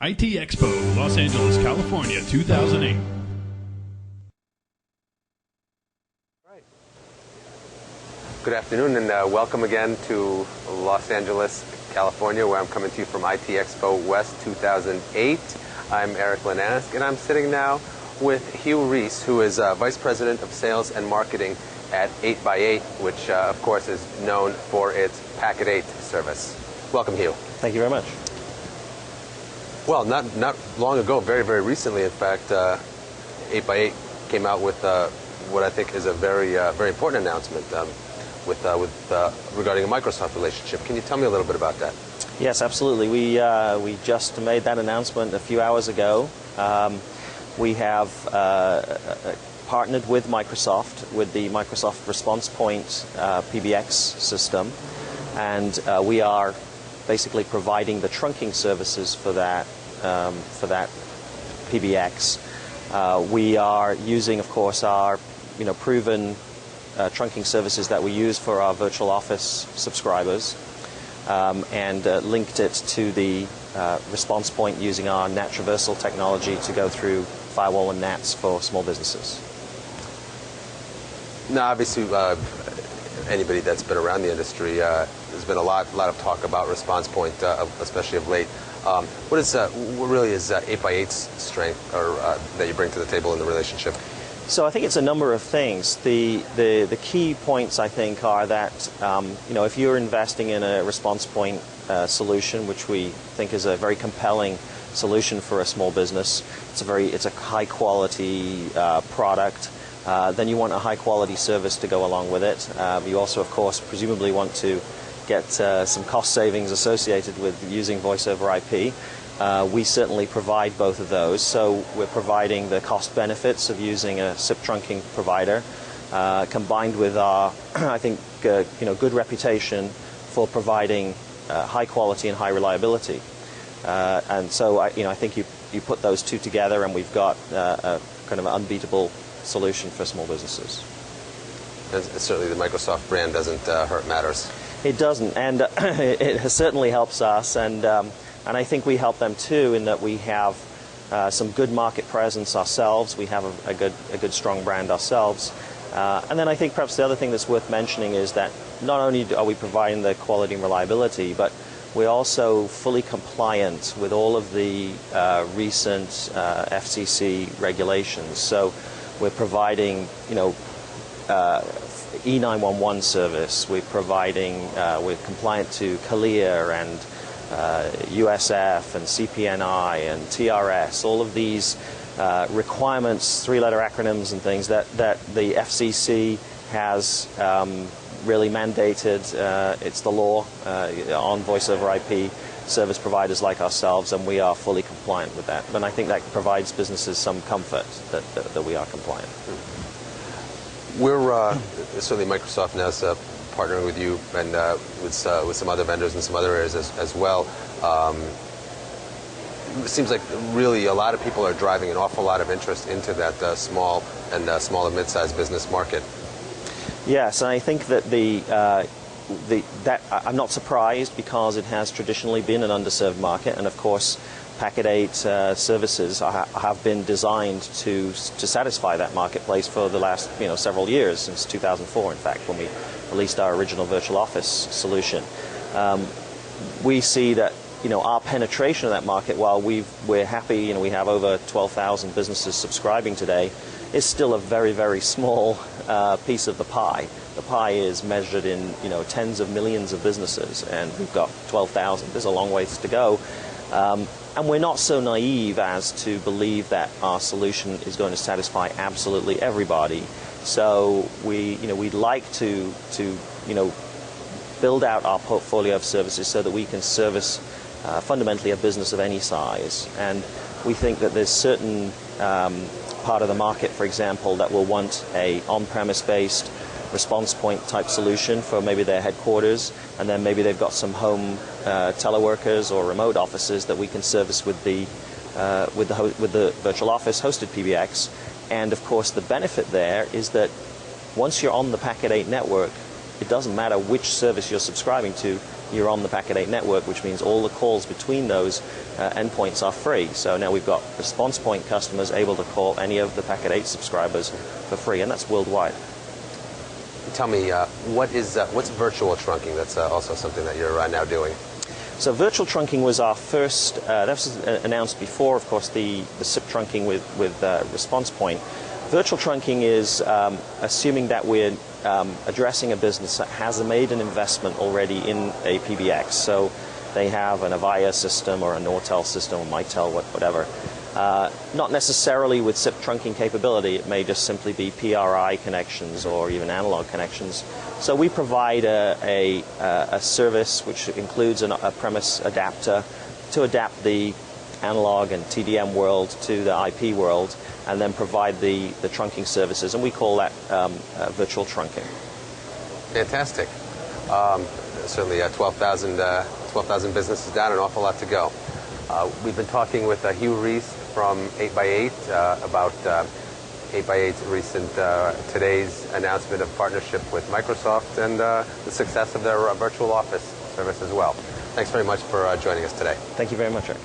IT Expo, Los Angeles, California, 2008. Good afternoon and welcome again to Los Angeles, California, where I'm coming to you from IT Expo West 2008. I'm Eric Lanask, and I'm sitting now with Hugh Rees, who is Vice President of Sales and Marketing at 8x8, which of course is known for its Packet 8 service. Welcome, Hugh. Thank you very much. Well, not long ago, very recently, in fact, 8x8 came out with what I think is a very important announcement regarding a Microsoft relationship. Can you tell me a little bit about that? Yes, absolutely. We just made that announcement a few hours ago. We have partnered with Microsoft with the Microsoft Response Point PBX system, and we are basically providing the trunking services for that PBX. We are using, of course, our proven trunking services that we use for our virtual office subscribers, and linked it to the response point using our NAT traversal technology to go through firewall and NATs for small businesses. Now, obviously, anybody that's been around the industry, there's been a lot of talk about response point, especially of late. What really is 8x8's strength, or that you bring to the table in the relationship? So I think it's a number of things. The key points, I think, are that if you're investing in a response point solution, which we think is a very compelling solution for a small business, it's a high quality product. Then you want a high quality service to go along with it. You also, of course, presumably want to get some cost savings associated with using voice over IP. We certainly provide both of those. So we're providing the cost benefits of using a SIP trunking provider, combined with our, I think, good reputation for providing high quality and high reliability. And so I think you put those two together, and we've got a kind of unbeatable solution for small businesses. And certainly the Microsoft brand doesn't hurt matters. It doesn't, and it certainly helps us, and I think we help them too, in that we have some good market presence ourselves. We have a good strong brand ourselves, and then I think perhaps the other thing that's worth mentioning is that not only are we providing the quality and reliability, but we're also fully compliant with all of the recent FCC regulations. So we're providing, E911 service. We're compliant to CALIA and USF and CPNI and TRS. All of these requirements, three-letter acronyms and things that the FCC has really mandated. It's the law on voice over IP service providers like ourselves, and we are fully compliant with that. And I think that provides businesses some comfort that we are compliant. We're certainly Microsoft now is partnering with you and with some other vendors in some other areas as well. It seems like really a lot of people are driving an awful lot of interest into that small and small and mid-sized business market. Yes, and I think that that I'm not surprised, because it has traditionally been an underserved market, and of course Packet 8 services have been designed to satisfy that marketplace for the last several years, since 2004, in fact, when we released our original virtual office solution. We see that our penetration of that market, while we're happy, we have over 12,000 businesses subscribing today, is still a very small piece of the pie. The pie is measured in tens of millions of businesses, and we've got 12,000. There's a long ways to go. And we're not so naive as to believe that our solution is going to satisfy absolutely everybody. So we'd like to build out our portfolio of services so that we can service fundamentally a business of any size. And we think that there's certain part of the market, for example, that will want a on-premise based response point type solution for maybe their headquarters, and then maybe they've got some home teleworkers or remote offices that we can service with the virtual office hosted PBX. And of course the benefit there is that once you're on the Packet 8 network, it doesn't matter which service you're subscribing to, you're on the Packet 8 network, which means all the calls between those endpoints are free. So now we've got response point customers able to call any of the Packet 8 subscribers for free, and that's worldwide. Tell me, what's virtual trunking? That's also something that you're now doing. So virtual trunking was our first, that was announced before, of course, the SIP trunking with response point. Virtual trunking is assuming that we're addressing a business that has made an investment already in a PBX. So they have an Avaya system or a Nortel system or Mitel, whatever. Not necessarily with SIP trunking capability. It may just simply be PRI connections or even analog connections. So we provide a service which includes a premise adapter to adapt the analog and TDM world to the IP world, and then provide the trunking services, and we call that virtual trunking. Fantastic. Certainly 12,000 businesses down, an awful lot to go. We've been talking with Hugh Rees from 8x8 about 8x8's recent today's announcement of partnership with Microsoft and the success of their virtual office service as well. Thanks very much for joining us today. Thank you very much, Rick.